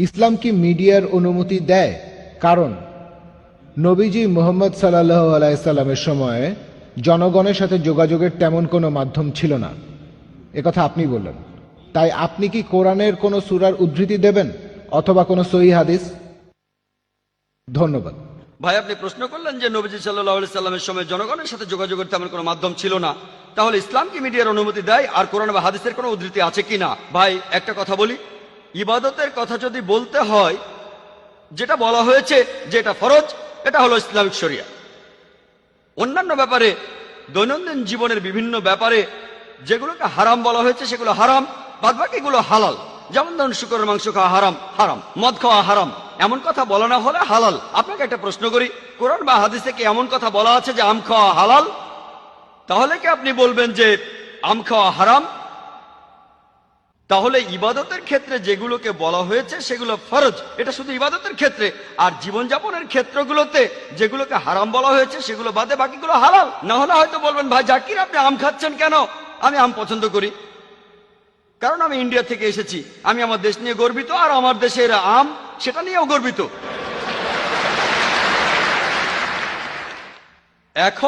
ইসলাম কি মিডিয়ার অনুমতি দেয়? কারণ নবীজি মুহাম্মদ সাল্লাল্লাহু আলাইহি সাল্লামের সময়ে জনগণের সাথে যোগাযোগের তেমন কোনো মাধ্যম ছিল না, একথা আপনি বললেন। তাই আপনি কি কোরআনের কোনো সূরার উদ্ধৃতি দেবেন অথবা কোনো সহিহ হাদিস? ধন্যবাদ। ভাই, আপনি প্রশ্ন করলেন যে নবীজি সাল্লাল্লাহু আলাইহি সাল্লামের সময় জনগণের সাথে যোগাযোগের তেমন কোনো মাধ্যম ছিল না, তাহলে ইসলাম কি মিডিয়ার অনুমতি দেয় আর কোরআন বা হাদিসের কোনো উদ্ধৃতি আছে কিনা? ভাই, একটা কথা বলি, ইবাদতের কথা যদি বলতে হয়, যেটা বলা হয়েছে যে এটা ফরজ, এটা হলো ইসলামিক শরিয়া। অন্যান্য ব্যাপারে, দৈনন্দিন জীবনের বিভিন্ন ব্যাপারে যেগুলোকে হারাম বলা হয়েছে সেগুলো হারাম, বাদবাকিগুলো হালাল। যেমন ধরুন, শুকরের মাংস খাওয়া হারাম, হারাম। মদ খাওয়া হারাম, এমন কথা বলা না হলে হালাল। আপনাকে একটা প্রশ্ন করি, কোরআন বা হাদিসে কি এমন কথা বলা আছে যে আম খাওয়া হালাল? তাহলে কি আপনি বলবেন যে আম খাওয়া হারাম? তাহলে ইবাদতের ক্ষেত্রে যেগুলোকে বলা হয়েছে সেগুলো ফরজ, এটা শুধু ইবাদতের ক্ষেত্রে। আর জীবনযাপনের ক্ষেত্রগুলোতে যেগুলোকে হারাম বলা হয়েছে সেগুলো বাদে বাকিগুলো হালাল। না হলে হয়তো বলবেন, ভাই জাকির, আপনি আম খাচ্ছেন কেন? আমি আম পছন্দ করি, কারণ আমি ইন্ডিয়া থেকে এসেছি, আমি আমার দেশ নিয়ে গর্বিত, আর আমার দেশের আম সেটা নিয়েও গর্বিত। এখন